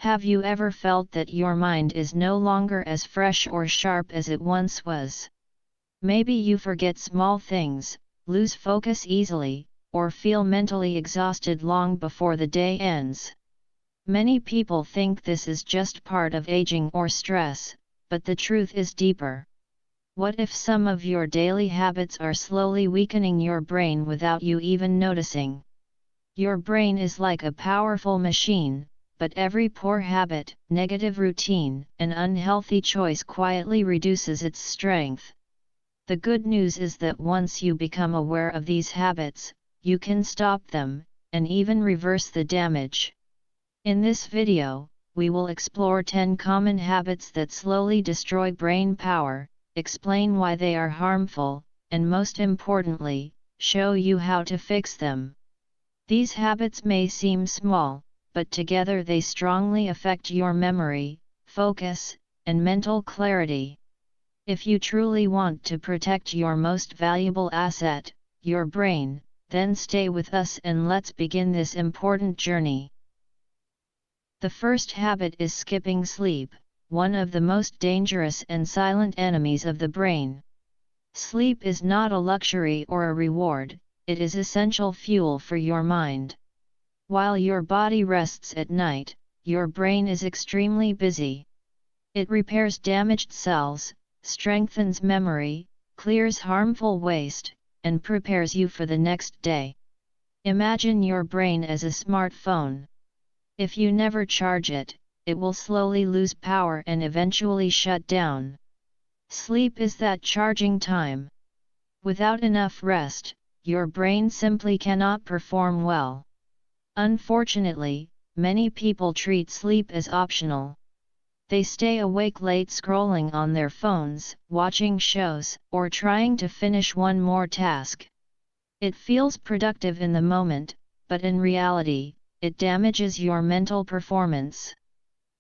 Have you ever felt that your mind is no longer as fresh or sharp as it once was? Maybe you forget small things, lose focus easily, or feel mentally exhausted long before the day ends. Many people think this is just part of aging or stress, but the truth is deeper. What if some of your daily habits are slowly weakening your brain without you even noticing? Your brain is like a powerful machine, but every poor habit, negative routine, and unhealthy choice quietly reduces its strength. The good news is that once you become aware of these habits, you can stop them, and even reverse the damage. In this video, we will explore 10 common habits that slowly destroy brain power, explain why they are harmful, and most importantly, show you how to fix them. These habits may seem small, but together they strongly affect your memory, focus, and mental clarity. If you truly want to protect your most valuable asset, your brain, then stay with us and let's begin this important journey. The first habit is skipping sleep, one of the most dangerous and silent enemies of the brain. Sleep is not a luxury or a reward, it is essential fuel for your mind. While your body rests at night, your brain is extremely busy. It repairs damaged cells, strengthens memory, clears harmful waste, and prepares you for the next day. Imagine your brain as a smartphone. If you never charge it, it will slowly lose power and eventually shut down. Sleep is that charging time. Without enough rest, your brain simply cannot perform well. Unfortunately, many people treat sleep as optional. They stay awake late scrolling on their phones, watching shows, or trying to finish one more task. It feels productive in the moment, but in reality, it damages your mental performance.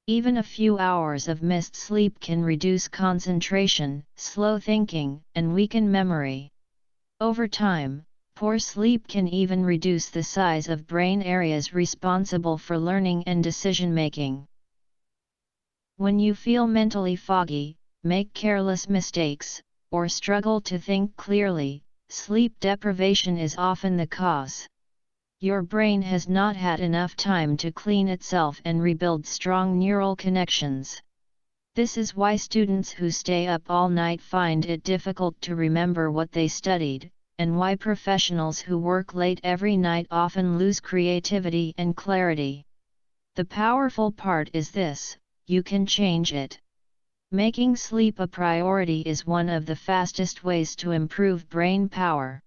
Even a few hours of missed sleep can reduce concentration, slow thinking, and weaken memory. Over time, poor sleep can even reduce the size of brain areas responsible for learning and decision-making. When you feel mentally foggy, make careless mistakes, or struggle to think clearly, sleep deprivation is often the cause. Your brain has not had enough time to clean itself and rebuild strong neural connections. This is why students who stay up all night find it difficult to remember what they studied, and why professionals who work late every night often lose creativity and clarity. The powerful part is this: you can change it. Making sleep a priority is one of the fastest ways to improve brain power.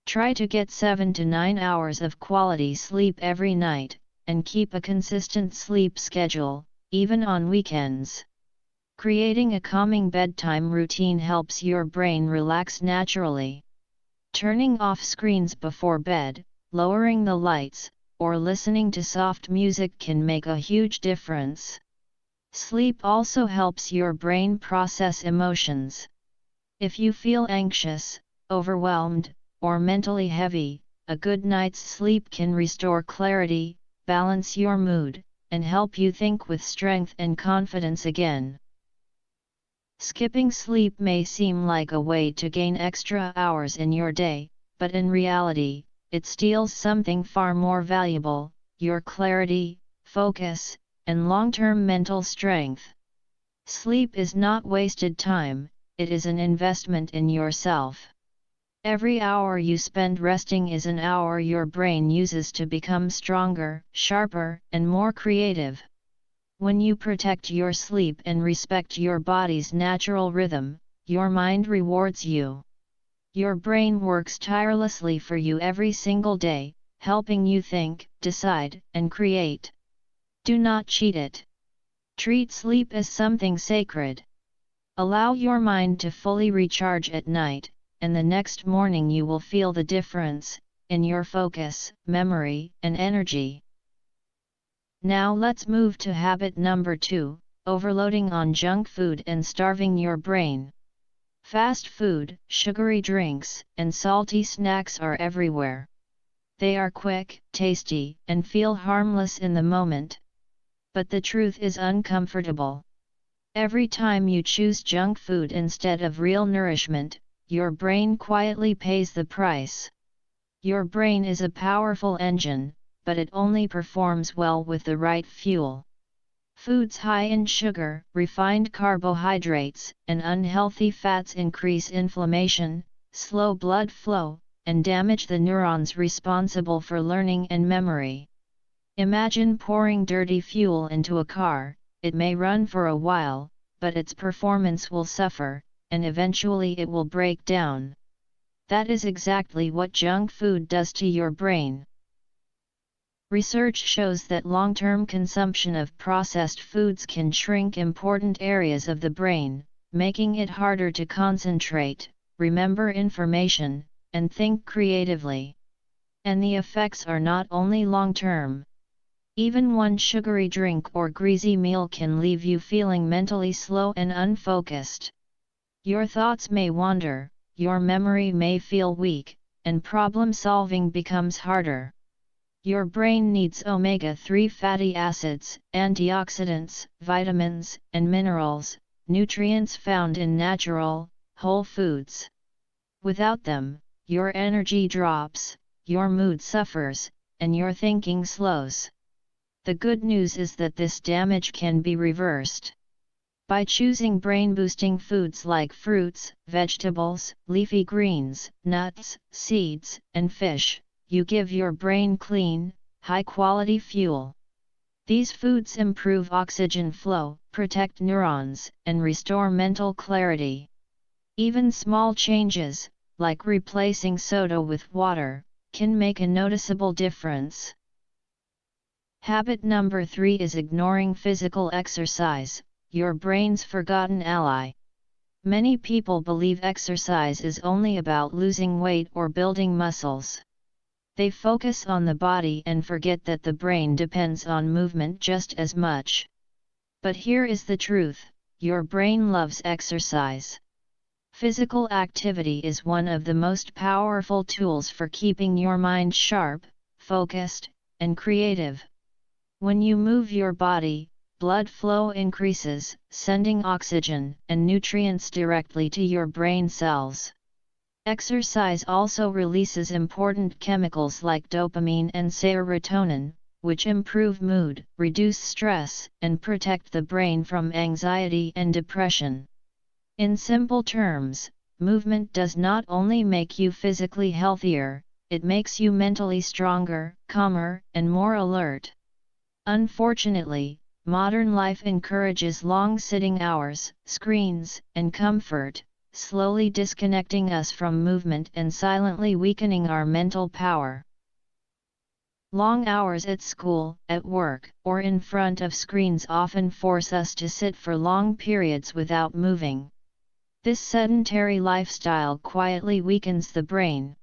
Try to get 7 to 9 hours of quality sleep every night, and keep a consistent sleep schedule, even on weekends. Creating a calming bedtime routine helps your brain relax naturally. Turning off screens before bed, lowering the lights, or listening to soft music can make a huge difference. Sleep also helps your brain process emotions. If you feel anxious, overwhelmed, or mentally heavy, a good night's sleep can restore clarity, balance your mood, and help you think with strength and confidence again. Skipping sleep may seem like a way to gain extra hours in your day, but in reality, it steals something far more valuable: your clarity, focus, and long-term mental strength. Sleep is not wasted time, it is an investment in yourself. Every hour you spend resting is an hour your brain uses to become stronger, sharper, and more creative. When you protect your sleep and respect your body's natural rhythm, your mind rewards you. Your brain works tirelessly for you every single day, helping you think, decide, and create. Do not cheat it. Treat sleep as something sacred. Allow your mind to fully recharge at night, and the next morning you will feel the difference in your focus, memory, and energy. Now let's move to habit number 2, overloading on junk food and starving your brain. Fast food, sugary drinks, and salty snacks are everywhere. They are quick, tasty, and feel harmless in the moment. But the truth is uncomfortable. Every time you choose junk food instead of real nourishment, your brain quietly pays the price. Your brain is a powerful engine, but it only performs well with the right fuel. Foods high in sugar, refined carbohydrates, and unhealthy fats increase inflammation, slow blood flow, and damage the neurons responsible for learning and memory. Imagine pouring dirty fuel into a car. It may run for a while, but its performance will suffer, and eventually it will break down. That is exactly what junk food does to your brain. Research shows that long-term consumption of processed foods can shrink important areas of the brain, making it harder to concentrate, remember information, and think creatively. And the effects are not only long-term. Even one sugary drink or greasy meal can leave you feeling mentally slow and unfocused. Your thoughts may wander, your memory may feel weak, and problem-solving becomes harder. Your brain needs omega-3 fatty acids, antioxidants, vitamins, and minerals, nutrients found in natural, whole foods. Without them, your energy drops, your mood suffers, and your thinking slows. The good news is that this damage can be reversed. By choosing brain-boosting foods like fruits, vegetables, leafy greens, nuts, seeds, and fish, you give your brain clean, high-quality fuel. These foods improve oxygen flow, protect neurons, and restore mental clarity. Even small changes, like replacing soda with water, can make a noticeable difference. Habit number 3 is ignoring physical exercise, your brain's forgotten ally. Many people believe exercise is only about losing weight or building muscles. They focus on the body and forget that the brain depends on movement just as much. But here is the truth, your brain loves exercise. Physical activity is one of the most powerful tools for keeping your mind sharp, focused, and creative. When you move your body, blood flow increases, sending oxygen and nutrients directly to your brain cells. Exercise also releases important chemicals like dopamine and serotonin, which improve mood, reduce stress, and protect the brain from anxiety and depression. In simple terms, movement does not only make you physically healthier, it makes you mentally stronger, calmer, and more alert. Unfortunately, modern life encourages long sitting hours, screens, and comfort, slowly disconnecting us from movement and silently weakening our mental power. Long hours at school, at work, or in front of screens often force us to sit for long periods without moving. This sedentary lifestyle quietly weakens the brain.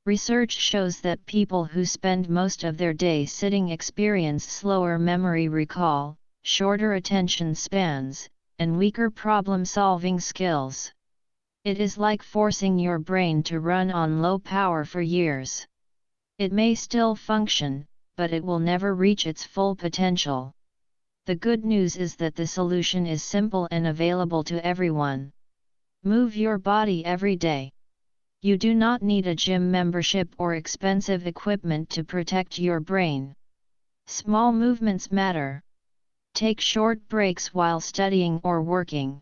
Research shows that people who spend most of their day sitting experience slower memory recall, shorter attention spans, and weaker problem-solving skills. It is like forcing your brain to run on low power for years. It may still function, but it will never reach its full potential. The good news is that the solution is simple and available to everyone. Move your body every day. You do not need a gym membership or expensive equipment to protect your brain. Small movements matter. Take short breaks while studying or working.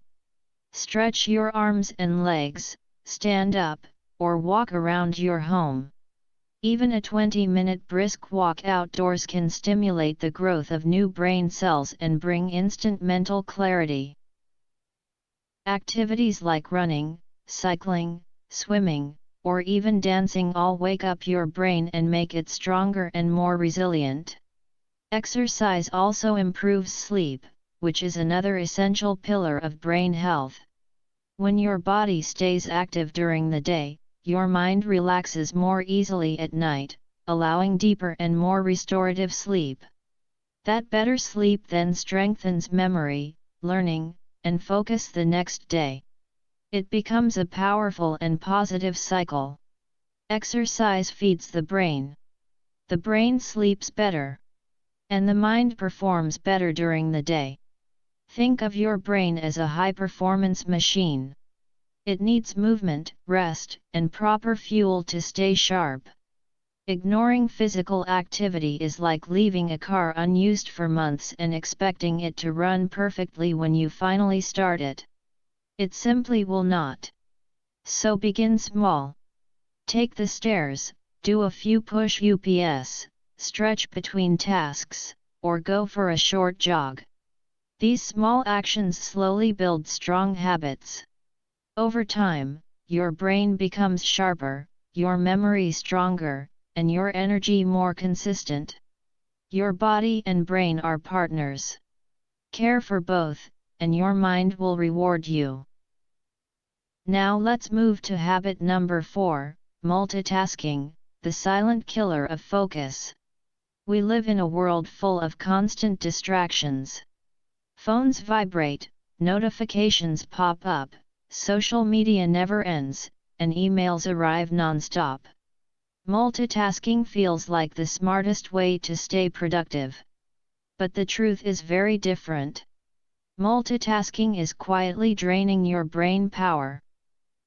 Stretch your arms and legs, stand up, or walk around your home. Even a 20-minute brisk walk outdoors can stimulate the growth of new brain cells and bring instant mental clarity. Activities like running, cycling, swimming, or even dancing all wake up your brain and make it stronger and more resilient. Exercise also improves sleep, which is another essential pillar of brain health. When your body stays active during the day, your mind relaxes more easily at night, allowing deeper and more restorative sleep. That better sleep then strengthens memory, learning, and focus the next day. It becomes a powerful and positive cycle. Exercise feeds the brain. The brain sleeps better. and the mind performs better during the day. Think of your brain as a high-performance machine. It needs movement, rest, and proper fuel to stay sharp. Ignoring physical activity is like leaving a car unused for months and expecting it to run perfectly when you finally start it. It simply will not. So begin small. Take the stairs, do a few push-ups, stretch between tasks, or go for a short jog. These small actions slowly build strong habits. Over time, your brain becomes sharper, your memory stronger, and your energy more consistent. Your body and brain are partners. Care for both, and your mind will reward you. Now let's move to habit number 4, multitasking, the silent killer of focus. We live in a world full of constant distractions. Phones vibrate, notifications pop up, social media never ends, and emails arrive non-stop. Multitasking feels like the smartest way to stay productive. But the truth is very different. Multitasking is quietly draining your brain power.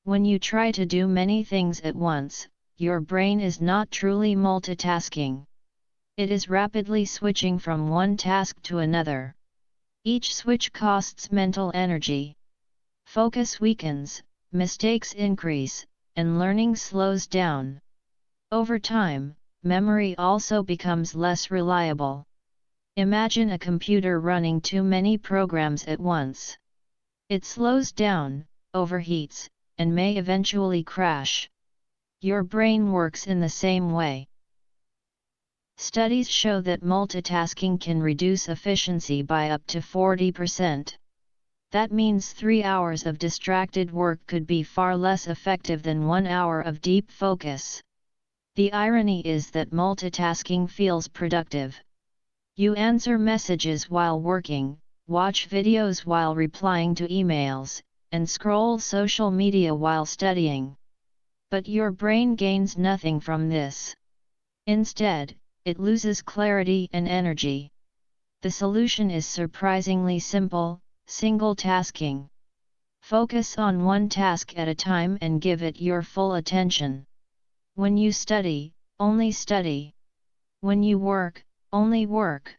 When you try to do many things at once, your brain is not truly multitasking. It is rapidly switching from one task to another. Each switch costs mental energy. Focus weakens, mistakes increase, and learning slows down. Over time, memory also becomes less reliable. Imagine a computer running too many programs at once. It slows down, overheats, and may eventually crash. Your brain works in the same way. Studies show that multitasking can reduce efficiency by up to 40%. That means 3 hours of distracted work could be far less effective than 1 hour of deep focus. The irony is that multitasking feels productive. You answer messages while working, watch videos while replying to emails, and scroll social media while studying. But your brain gains nothing from this. Instead, it loses clarity and energy. The solution is surprisingly simple: single tasking. Focus on one task at a time and give it your full attention. When you study, only study. When you work, only work.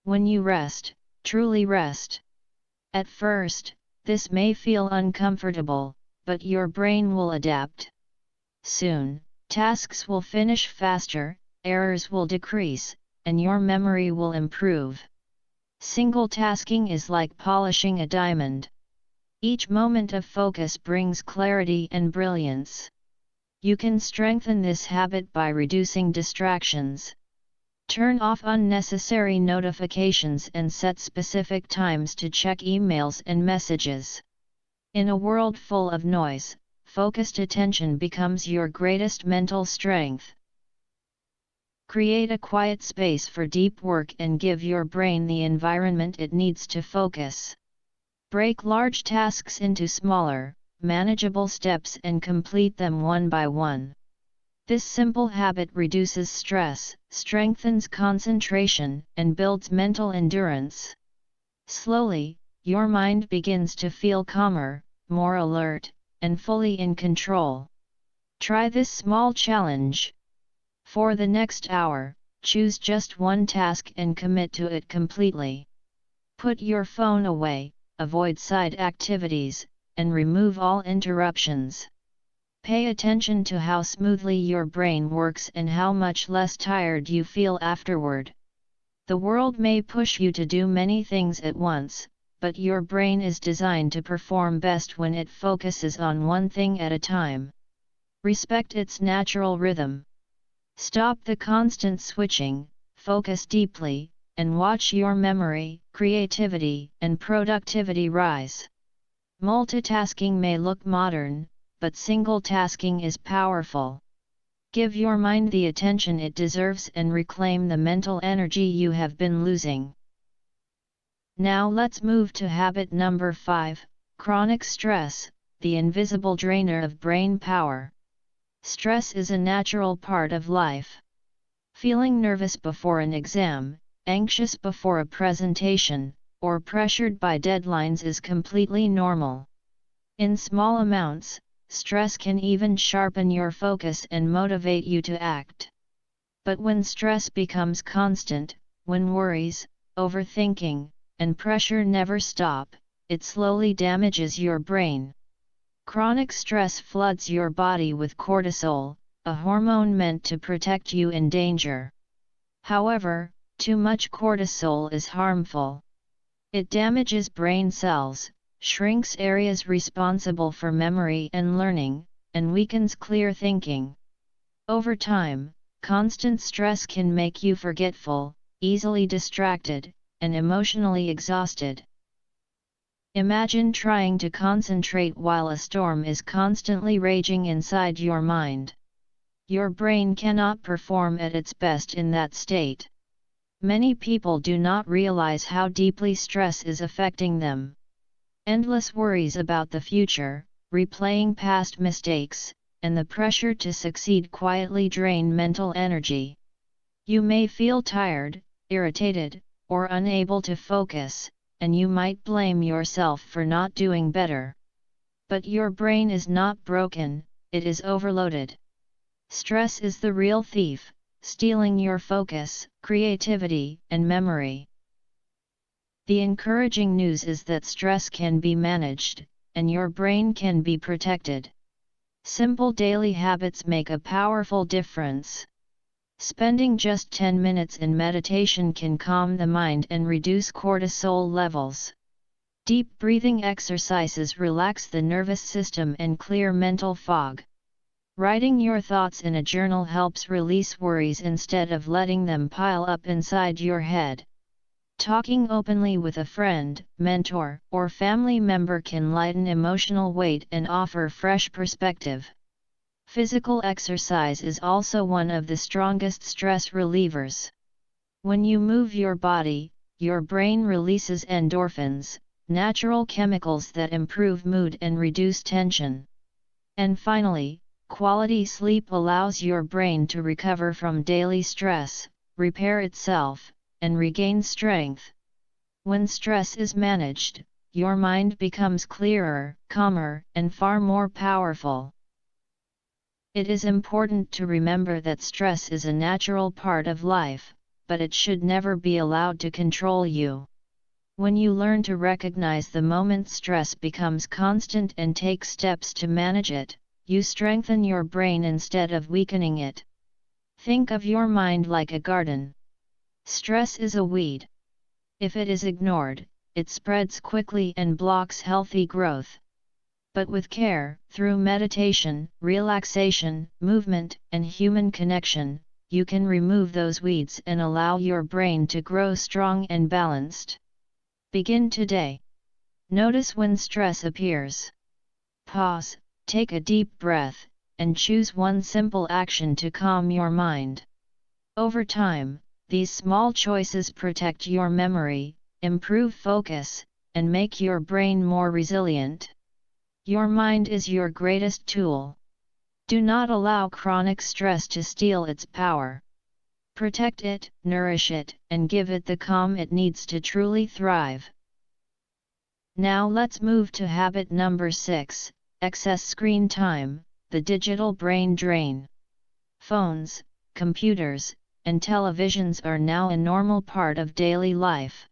When you rest, truly rest. At first, this may feel uncomfortable, but your brain will adapt. Soon, tasks will finish faster, errors will decrease, and your memory will improve. Single tasking is like polishing a diamond. Each moment of focus brings clarity and brilliance. You can strengthen this habit by reducing distractions. Turn off unnecessary notifications and set specific times to check emails and messages. In a world full of noise, focused attention becomes your greatest mental strength. Create a quiet space for deep work and give your brain the environment it needs to focus. Break large tasks into smaller, manageable steps and complete them one by one. This simple habit reduces stress, strengthens concentration, and builds mental endurance. Slowly, your mind begins to feel calmer, more alert, and fully in control. Try this small challenge. For the next hour, choose just one task and commit to it completely. Put your phone away, avoid side activities, and remove all interruptions. Pay attention to how smoothly your brain works and how much less tired you feel afterward. The world may push you to do many things at once, but your brain is designed to perform best when it focuses on one thing at a time. Respect its natural rhythm. Stop the constant switching, focus deeply, and watch your memory, creativity, and productivity rise. Multitasking may look modern, but single tasking is powerful. Give your mind the attention it deserves and reclaim the mental energy you have been losing. Now let's move to habit number 5, chronic stress, the invisible drainer of brain power. Stress is a natural part of life. Feeling nervous before an exam, anxious before a presentation, or pressured by deadlines is completely normal. In small amounts, stress can even sharpen your focus and motivate you to act. But when stress becomes constant, when worries, overthinking, and pressure never stop, it slowly damages your brain. Chronic stress floods your body with cortisol, a hormone meant to protect you in danger. However, too much cortisol is harmful. It damages brain cells, shrinks areas responsible for memory and learning, and weakens clear thinking. Over time, constant stress can make you forgetful, easily distracted, and emotionally exhausted. Imagine trying to concentrate while a storm is constantly raging inside your mind. Your brain cannot perform at its best in that state. Many people do not realize how deeply stress is affecting them. Endless worries about the future, replaying past mistakes, and the pressure to succeed quietly drain mental energy. You may feel tired, irritated, or unable to focus, and you might blame yourself for not doing better. But your brain is not broken, it is overloaded. Stress is the real thief, stealing your focus, creativity, and memory. The encouraging news is that stress can be managed, and your brain can be protected. Simple daily habits make a powerful difference. Spending just 10 minutes in meditation can calm the mind and reduce cortisol levels. Deep breathing exercises relax the nervous system and clear mental fog. Writing your thoughts in a journal helps release worries instead of letting them pile up inside your head. Talking openly with a friend, mentor, or family member can lighten emotional weight and offer fresh perspective. Physical exercise is also one of the strongest stress relievers. When you move your body, your brain releases endorphins, natural chemicals that improve mood and reduce tension. And finally, quality sleep allows your brain to recover from daily stress, repair itself, and regain strength. When stress is managed, your mind becomes clearer, calmer, and far more powerful. It is important to remember that stress is a natural part of life, but it should never be allowed to control you. When you learn to recognize the moment stress becomes constant and take steps to manage it, you strengthen your brain instead of weakening it. Think of your mind like a garden. Stress is a weed. If it is ignored, it spreads quickly and blocks healthy growth. But with care, through meditation, relaxation, movement, and human connection, you can remove those weeds and allow your brain to grow strong and balanced. Begin today. Notice when stress appears. Pause, take a deep breath, and choose one simple action to calm your mind. Over time, these small choices protect your memory, improve focus, and make your brain more resilient. Your mind is your greatest tool. Do not allow chronic stress to steal its power. Protect it, nourish it, and give it the calm it needs to truly thrive. Now let's move to habit number 6, excess screen time, the digital brain drain. Phones, computers, and televisions are now a normal part of daily life.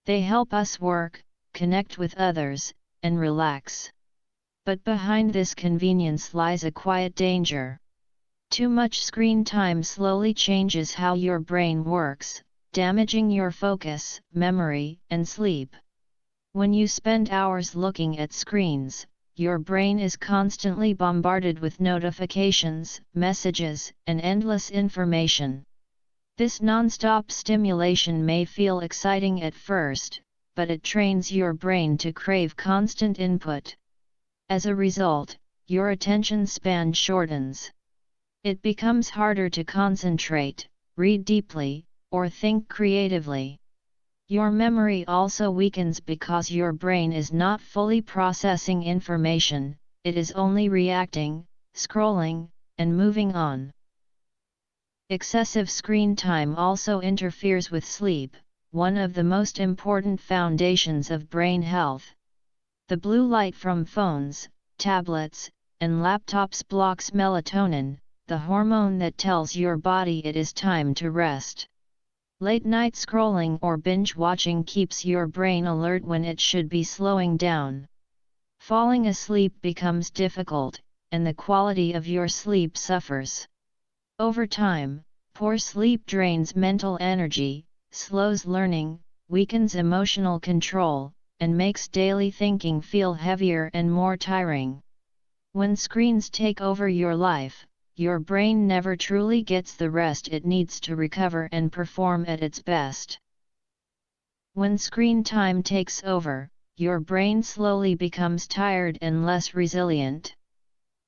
They help us work, connect with others, and relax. But behind this convenience lies a quiet danger. Too much screen time slowly changes how your brain works, damaging your focus, memory, and sleep. When you spend hours looking at screens, your brain is constantly bombarded with notifications, messages, and endless information. This non-stop stimulation may feel exciting at first, but it trains your brain to crave constant input. As a result, your attention span shortens. It becomes harder to concentrate, read deeply, or think creatively. Your memory also weakens because your brain is not fully processing information, it is only reacting, scrolling, and moving on. Excessive screen time also interferes with sleep, one of the most important foundations of brain health. The blue light from phones, tablets, and laptops blocks melatonin, the hormone that tells your body it is time to rest. Late night scrolling or binge watching keeps your brain alert when it should be slowing down. Falling asleep becomes difficult, and the quality of your sleep suffers. Over time, poor sleep drains mental energy, slows learning, weakens emotional control, and makes daily thinking feel heavier and more tiring. When screens take over your life, your brain never truly gets the rest it needs to recover and perform at its best. When screen time takes over, your brain slowly becomes tired and less resilient.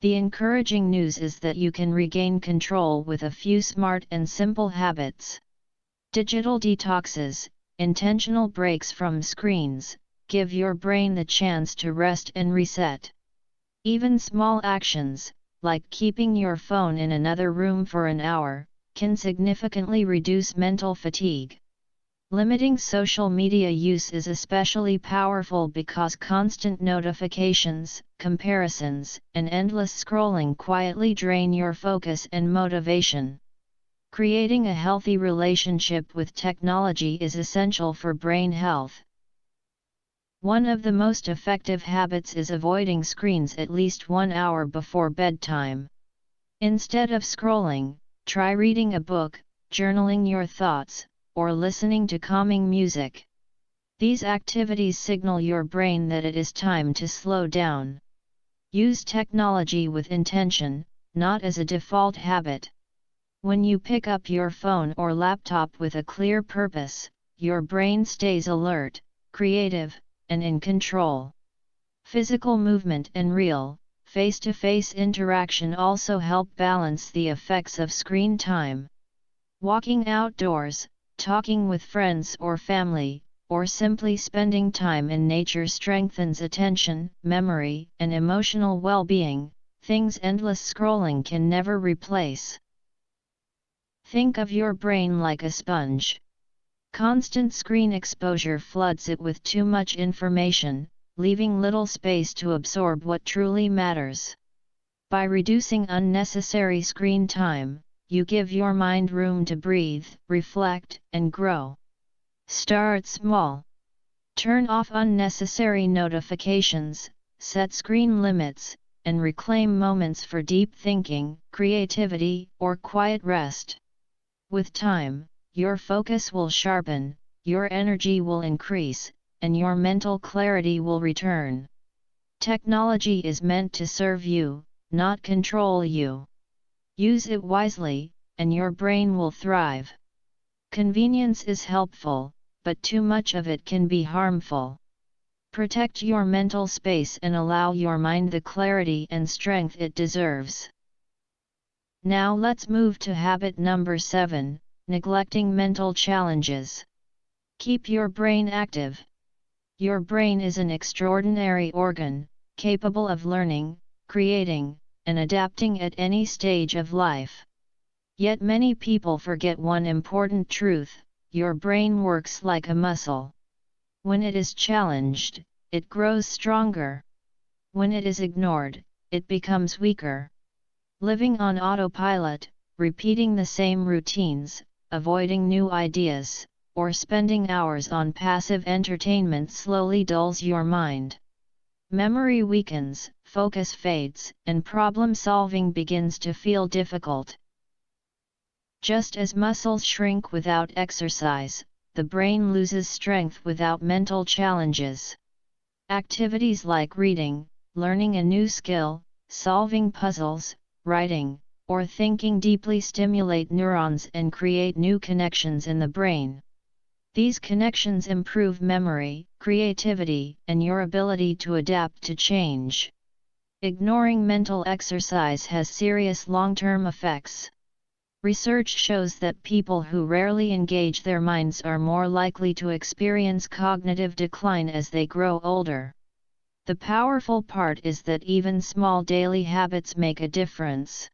The encouraging news is that you can regain control with a few smart and simple habits. Digital detoxes, intentional breaks from screens, give your brain the chance to rest and reset. Even small actions, like keeping your phone in another room for an hour, can significantly reduce mental fatigue. Limiting social media use is especially powerful because constant notifications, comparisons, and endless scrolling quietly drain your focus and motivation. Creating a healthy relationship with technology is essential for brain health. One of the most effective habits is avoiding screens at least 1 hour before bedtime. Instead of scrolling, try reading a book, journaling your thoughts, or listening to calming music. These activities signal your brain that it is time to slow down. Use technology with intention, not as a default habit. When you pick up your phone or laptop with a clear purpose, your brain stays alert, creative, and in control. Physical movement and real, face-to-face interaction also help balance the effects of screen time. Walking outdoors, talking with friends or family, or simply spending time in nature strengthens attention, memory, and emotional well-being, things endless scrolling can never replace. Think of your brain like a sponge. Constant screen exposure floods it with too much information, leaving little space to absorb what truly matters. By reducing unnecessary screen time, you give your mind room to breathe, reflect, and grow. Start small. Turn off unnecessary notifications, set screen limits, and reclaim moments for deep thinking, creativity, or quiet rest. With time, your focus will sharpen, your energy will increase, and your mental clarity will return. Technology is meant to serve you, not control you. Use it wisely, and your brain will thrive. Convenience is helpful, but too much of it can be harmful. Protect your mental space and allow your mind the clarity and strength it deserves. Now let's move to habit number 7, neglecting mental challenges. Keep your brain active. Your brain is an extraordinary organ, capable of learning, creating, and adapting at any stage of life. Yet many people forget one important truth: your brain works like a muscle. When it is challenged, it grows stronger. When it is ignored, it becomes weaker. Living on autopilot, repeating the same routines, avoiding new ideas, or spending hours on passive entertainment slowly dulls your mind. Memory weakens, focus fades, and problem-solving begins to feel difficult. Just as muscles shrink without exercise, the brain loses strength without mental challenges. Activities like reading, learning a new skill, solving puzzles, writing, or thinking deeply stimulate neurons and create new connections in the brain. These connections improve memory, creativity, and your ability to adapt to change. Ignoring mental exercise has serious long-term effects. Research shows that people who rarely engage their minds are more likely to experience cognitive decline as they grow older. The powerful part is that even small daily habits make a difference.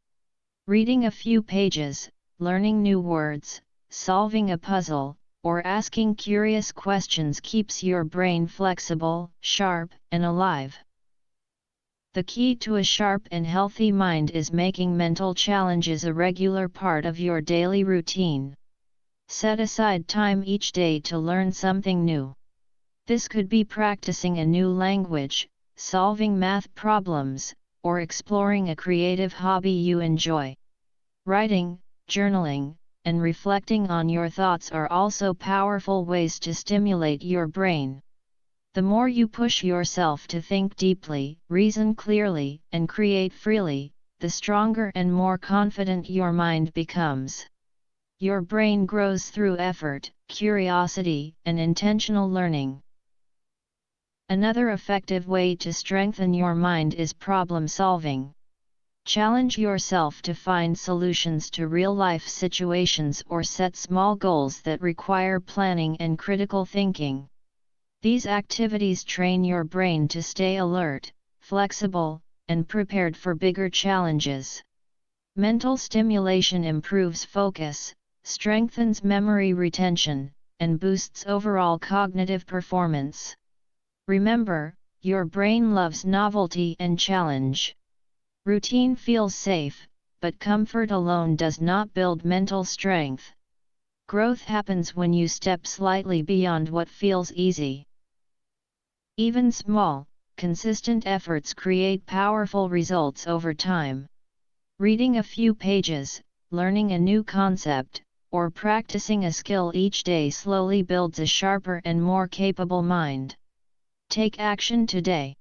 Reading a few pages, learning new words, solving a puzzle, or asking curious questions keeps your brain flexible, sharp, and alive. The key to a sharp and healthy mind is making mental challenges a regular part of your daily routine. Set aside time each day to learn something new. This could be practicing a new language, solving math problems, or exploring a creative hobby you enjoy. Writing, journaling, and reflecting on your thoughts are also powerful ways to stimulate your brain. The more you push yourself to think deeply, reason clearly, and create freely, the stronger and more confident your mind becomes. Your brain grows through effort, curiosity, and intentional learning. Another effective way to strengthen your mind is problem solving. Challenge yourself to find solutions to real-life situations or set small goals that require planning and critical thinking. These activities train your brain to stay alert, flexible, and prepared for bigger challenges. Mental stimulation improves focus, strengthens memory retention, and boosts overall cognitive performance. Remember, your brain loves novelty and challenge. Routine feels safe, but comfort alone does not build mental strength. Growth happens when you step slightly beyond what feels easy. Even small, consistent efforts create powerful results over time. Reading a few pages, learning a new concept, or practicing a skill each day slowly builds a sharper and more capable mind. Take action today.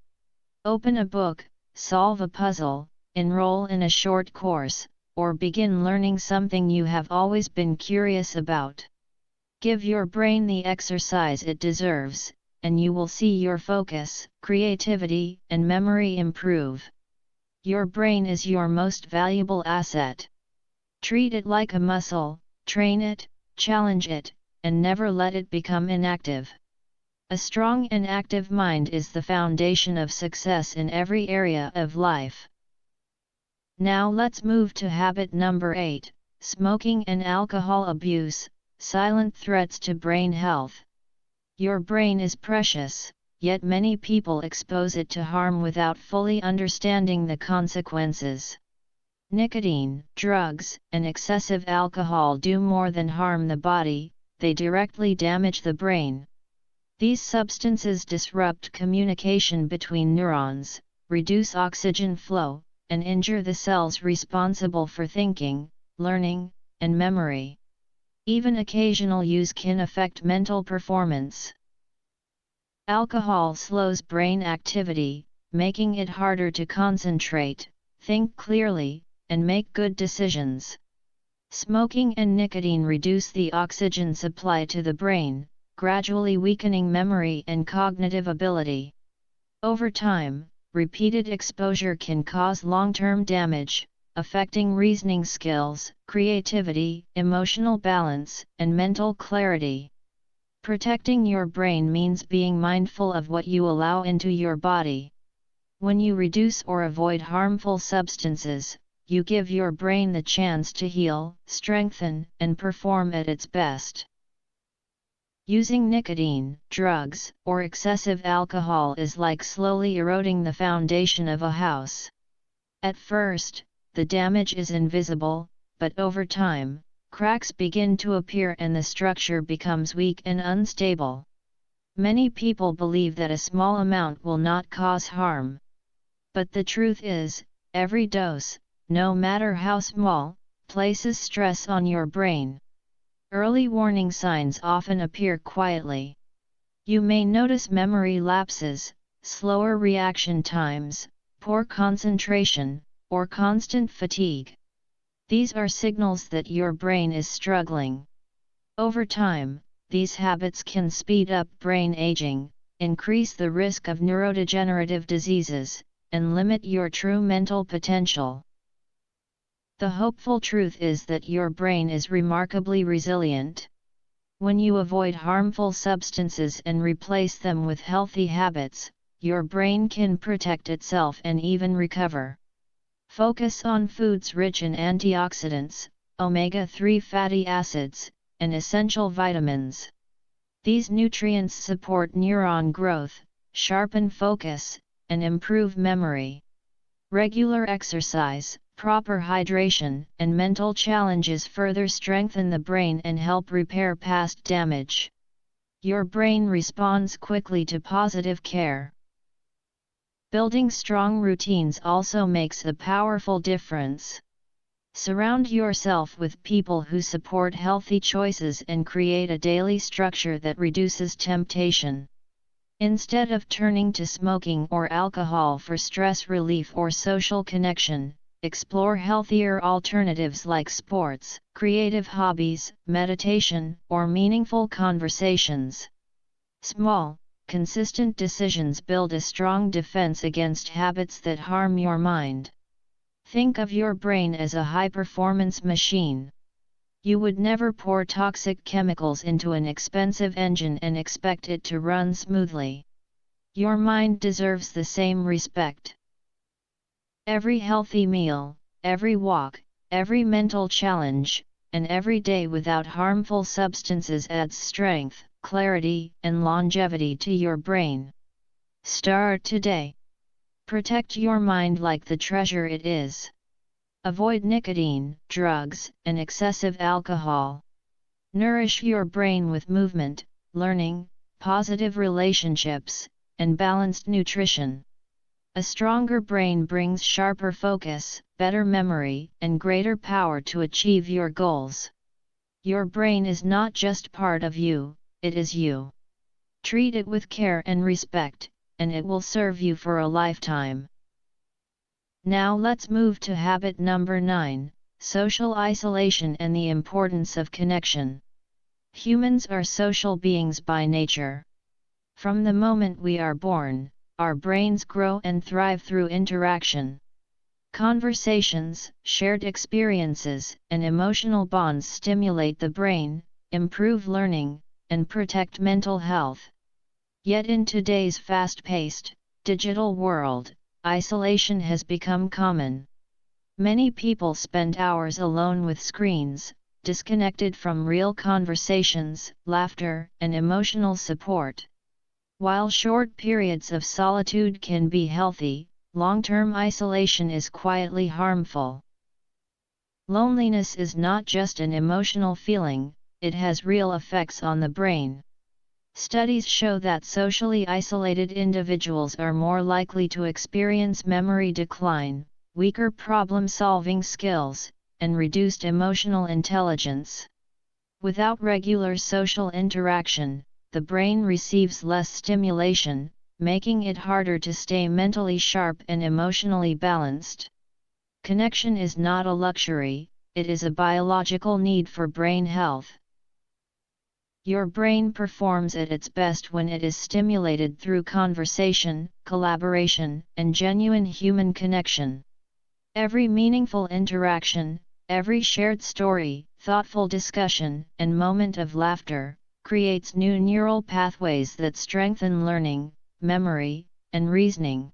Open a book, solve a puzzle, enroll in a short course, or begin learning something you have always been curious about. Give your brain the exercise it deserves, and you will see your focus, creativity, and memory improve. Your brain is your most valuable asset. Treat it like a muscle, train it, challenge it, and never let it become inactive. A strong and active mind is the foundation of success in every area of life. Now let's move to habit number 8, smoking and alcohol abuse, silent threats to brain health. Your brain is precious, yet many people expose it to harm without fully understanding the consequences. Nicotine, drugs, and excessive alcohol do more than harm the body, they directly damage the brain. These substances disrupt communication between neurons, reduce oxygen flow, and injure the cells responsible for thinking, learning, and memory. Even occasional use can affect mental performance. Alcohol slows brain activity, making it harder to concentrate, think clearly, and make good decisions. Smoking and nicotine reduce the oxygen supply to the brain, gradually weakening memory and cognitive ability. Over time, repeated exposure can cause long-term damage, affecting reasoning skills, creativity, emotional balance, and mental clarity. Protecting your brain means being mindful of what you allow into your body. When you reduce or avoid harmful substances, you give your brain the chance to heal, strengthen, and perform at its best. Using nicotine, drugs, or excessive alcohol is like slowly eroding the foundation of a house. At first, the damage is invisible, but over time, cracks begin to appear and the structure becomes weak and unstable. Many people believe that a small amount will not cause harm. But the truth is, every dose, no matter how small, places stress on your brain. Early warning signs often appear quietly. You may notice memory lapses, slower reaction times, poor concentration, or constant fatigue. These are signals that your brain is struggling. Over time, these habits can speed up brain aging, increase the risk of neurodegenerative diseases, and limit your true mental potential. The hopeful truth is that your brain is remarkably resilient. When you avoid harmful substances and replace them with healthy habits, your brain can protect itself and even recover. Focus on foods rich in antioxidants, omega-3 fatty acids, and essential vitamins. These nutrients support neuron growth, sharpen focus, and improve memory. Regular exercise, proper hydration, and mental challenges further strengthen the brain and help repair past damage. Your brain responds quickly to positive care. Building strong routines also makes a powerful difference. Surround yourself with people who support healthy choices and create a daily structure that reduces temptation. Instead of turning to smoking or alcohol for stress relief or social connection, explore healthier alternatives like sports, creative hobbies, meditation, or meaningful conversations. Small, consistent decisions build a strong defense against habits that harm your mind. Think of your brain as a high-performance machine. You would never pour toxic chemicals into an expensive engine and expect it to run smoothly. Your mind deserves the same respect. Every healthy meal, every walk, every mental challenge, and every day without harmful substances adds strength, clarity, and longevity to your brain. Start today. Protect your mind like the treasure it is. Avoid nicotine, drugs, and excessive alcohol. Nourish your brain with movement, learning, positive relationships, and balanced nutrition. A stronger brain brings sharper focus, better memory, and greater power to achieve your goals. Your brain is not just part of you, it is you. Treat it with care and respect, and it will serve you for a lifetime. Now let's move to habit number 9, social isolation and the importance of connection. Humans are social beings by nature. From the moment we are born, our brains grow and thrive through interaction. Conversations, shared experiences, and emotional bonds stimulate the brain, improve learning, and protect mental health. Yet in today's fast-paced, digital world, isolation has become common. Many people spend hours alone with screens, disconnected from real conversations, laughter, and emotional support. While short periods of solitude can be healthy, long-term isolation is quietly harmful. Loneliness is not just an emotional feeling, it has real effects on the brain. Studies show that socially isolated individuals are more likely to experience memory decline, weaker problem-solving skills, and reduced emotional intelligence. Without regular social interaction, the brain receives less stimulation, making it harder to stay mentally sharp and emotionally balanced. Connection is not a luxury, it is a biological need for brain health. Your brain performs at its best when it is stimulated through conversation, collaboration, and genuine human connection. Every meaningful interaction, every shared story, thoughtful discussion, and moment of laughter, creates new neural pathways that strengthen learning, memory, and reasoning.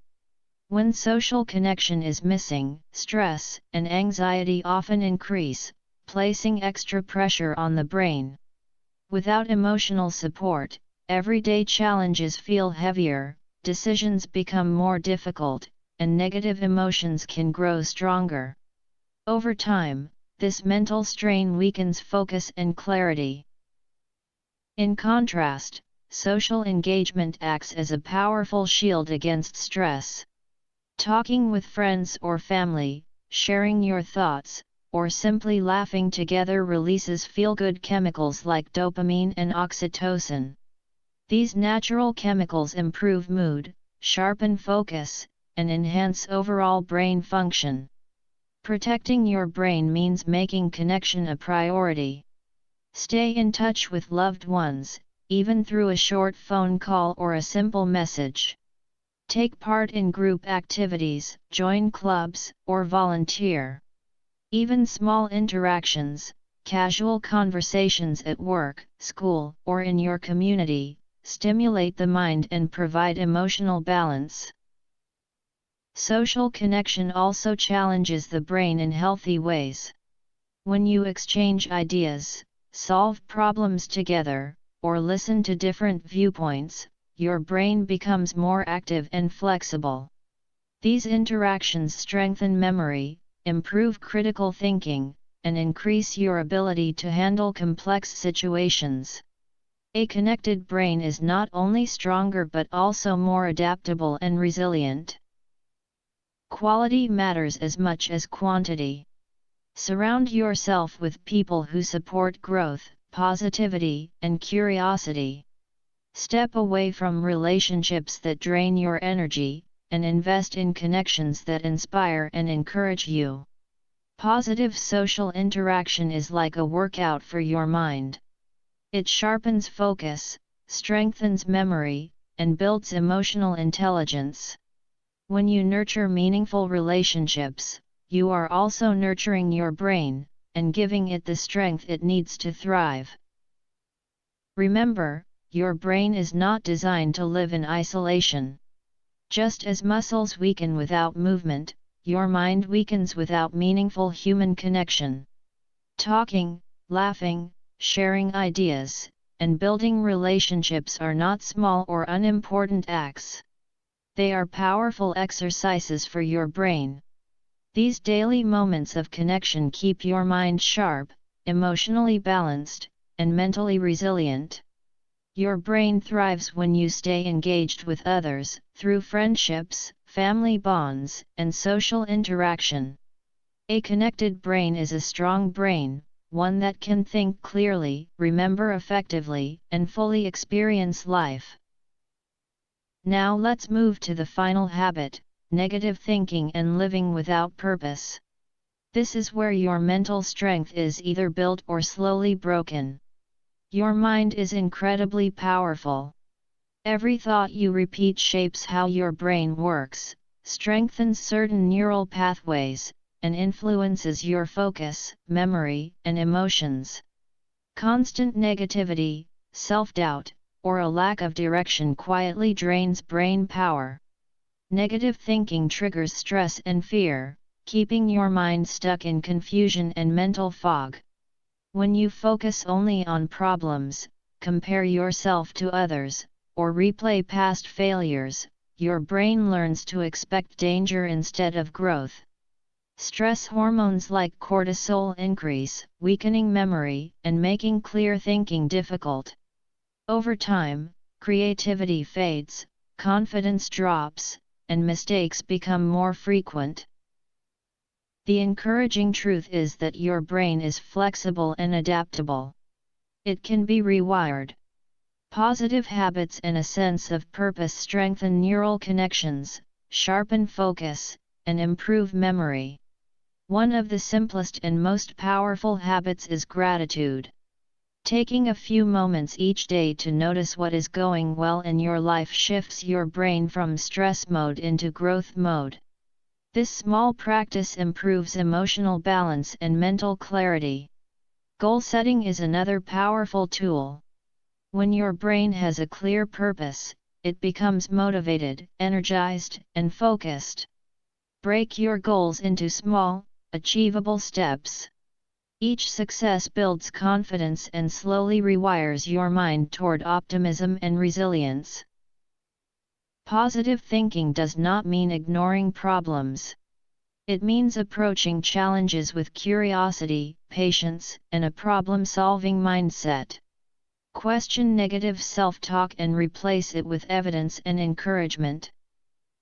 When social connection is missing, stress and anxiety often increase, placing extra pressure on the brain. Without emotional support, everyday challenges feel heavier, decisions become more difficult, and negative emotions can grow stronger. Over time, this mental strain weakens focus and clarity. In contrast, social engagement acts as a powerful shield against stress. Talking with friends or family, sharing your thoughts, or simply laughing together releases feel-good chemicals like dopamine and oxytocin. These natural chemicals improve mood, sharpen focus, and enhance overall brain function. Protecting your brain means making connection a priority. Stay in touch with loved ones, even through a short phone call or a simple message. Take part in group activities, join clubs, or volunteer. Even small interactions, casual conversations at work, school, or in your community, stimulate the mind and provide emotional balance. Social connection also challenges the brain in healthy ways. When you exchange ideas, solve problems together, or listen to different viewpoints, your brain becomes more active and flexible. These interactions strengthen memory, improve critical thinking, and increase your ability to handle complex situations. A connected brain is not only stronger but also more adaptable and resilient. Quality matters as much as quantity. Surround yourself with people who support growth, positivity, and curiosity. Step away from relationships that drain your energy, and invest in connections that inspire and encourage you. Positive social interaction is like a workout for your mind. It sharpens focus, strengthens memory, and builds emotional intelligence. When you nurture meaningful relationships, you are also nurturing your brain, and giving it the strength it needs to thrive. Remember, your brain is not designed to live in isolation. Just as muscles weaken without movement, your mind weakens without meaningful human connection. Talking, laughing, sharing ideas, and building relationships are not small or unimportant acts. They are powerful exercises for your brain. These daily moments of connection keep your mind sharp, emotionally balanced, and mentally resilient. Your brain thrives when you stay engaged with others, through friendships, family bonds, and social interaction. A connected brain is a strong brain, one that can think clearly, remember effectively, and fully experience life. Now let's move to the final habit, negative thinking and living without purpose. This is where your mental strength is either built or slowly broken. Your mind is incredibly powerful. Every thought you repeat shapes how your brain works, strengthens certain neural pathways, and influences your focus, memory, and emotions. Constant negativity, self-doubt, or a lack of direction quietly drains brain power. Negative thinking triggers stress and fear, keeping your mind stuck in confusion and mental fog. When you focus only on problems, compare yourself to others, or replay past failures, your brain learns to expect danger instead of growth. Stress hormones like cortisol increase, weakening memory, and making clear thinking difficult. Over time, creativity fades, confidence drops, and mistakes become more frequent. The encouraging truth is that your brain is flexible and adaptable. It can be rewired. Positive habits and a sense of purpose strengthen neural connections, sharpen focus, and improve memory. One of the simplest and most powerful habits is gratitude. Taking a few moments each day to notice what is going well in your life shifts your brain from stress mode into growth mode. This small practice improves emotional balance and mental clarity. Goal setting is another powerful tool. When your brain has a clear purpose, it becomes motivated, energized, and focused. Break your goals into small, achievable steps. Each success builds confidence and slowly rewires your mind toward optimism and resilience. Positive thinking does not mean ignoring problems. It means approaching challenges with curiosity, patience, and a problem-solving mindset. Question negative self-talk and replace it with evidence and encouragement.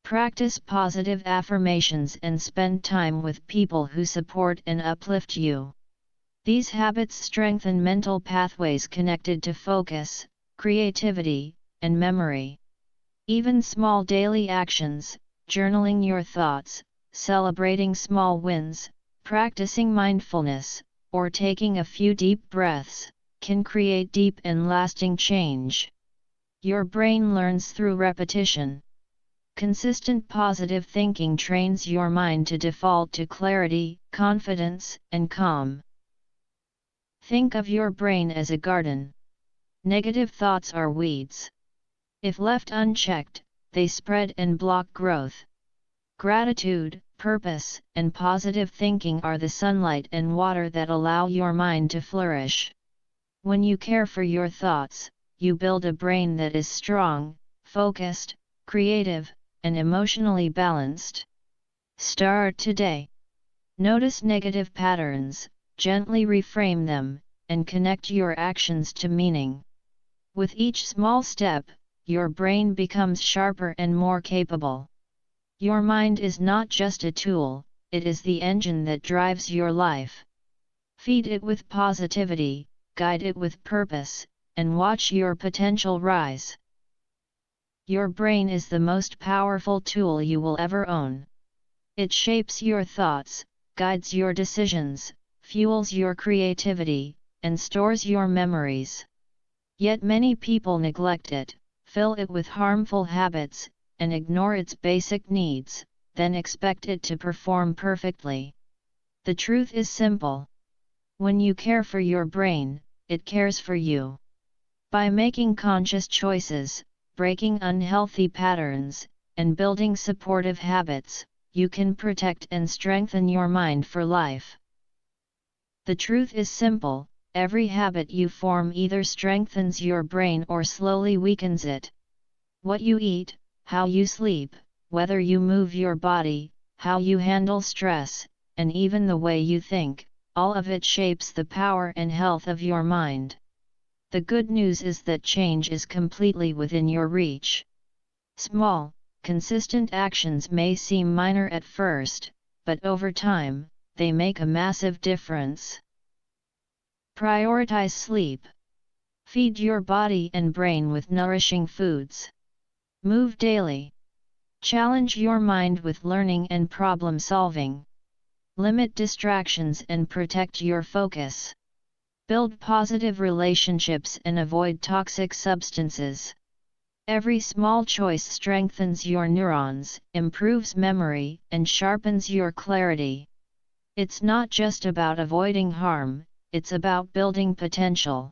Practice positive affirmations and spend time with people who support and uplift you. These habits strengthen mental pathways connected to focus, creativity, and memory. Even small daily actions, journaling your thoughts, celebrating small wins, practicing mindfulness, or taking a few deep breaths, can create deep and lasting change. Your brain learns through repetition. Consistent positive thinking trains your mind to default to clarity, confidence, and calm. Think of your brain as a garden. Negative thoughts are weeds. If left unchecked, they spread and block growth. Gratitude, purpose, and positive thinking are the sunlight and water that allow your mind to flourish. When you care for your thoughts, you build a brain that is strong, focused, creative, and emotionally balanced. Start today. Notice negative patterns, gently reframe them, and connect your actions to meaning. With each small step, your brain becomes sharper and more capable. Your mind is not just a tool, it is the engine that drives your life. Feed it with positivity, guide it with purpose, and watch your potential rise. Your brain is the most powerful tool you will ever own. It shapes your thoughts, guides your decisions, fuels your creativity, and stores your memories. Yet many people neglect it, fill it with harmful habits, and ignore its basic needs, then expect it to perform perfectly. The truth is simple. When you care for your brain, it cares for you. By making conscious choices, breaking unhealthy patterns, and building supportive habits, you can protect and strengthen your mind for life. The truth is simple, every habit you form either strengthens your brain or slowly weakens it. What you eat, how you sleep, whether you move your body, how you handle stress, and even the way you think, all of it shapes the power and health of your mind. The good news is that change is completely within your reach. Small, consistent actions may seem minor at first, but over time, they make a massive difference. Prioritize sleep. Feed your body and brain with nourishing foods. Move daily. Challenge your mind with learning and problem solving. Limit distractions and protect your focus. Build positive relationships and avoid toxic substances. Every small choice strengthens your neurons, improves memory, and sharpens your clarity. It's not just about avoiding harm, it's about building potential.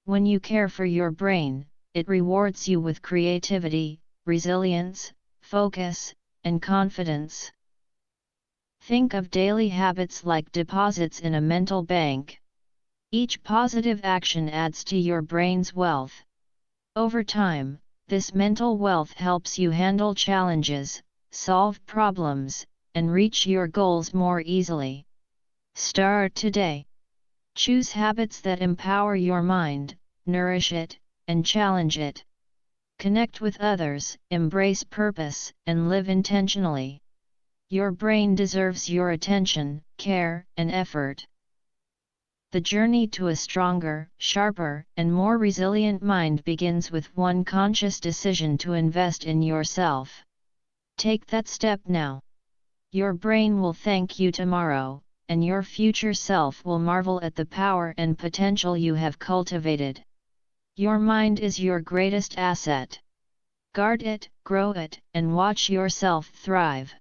When you care for your brain, it rewards you with creativity, resilience, focus, and confidence. Think of daily habits like deposits in a mental bank. Each positive action adds to your brain's wealth. Over time, this mental wealth helps you handle challenges, solve problems, and reach your goals more easily. Start today. Choose habits that empower your mind, nourish it, and challenge it. Connect with others, embrace purpose, and live intentionally. Your brain deserves your attention, care, and effort. The journey to a stronger, sharper, and more resilient mind begins with one conscious decision to invest in yourself. Take that step now. Your brain will thank you tomorrow, and your future self will marvel at the power and potential you have cultivated. Your mind is your greatest asset. Guard it, grow it, and watch yourself thrive.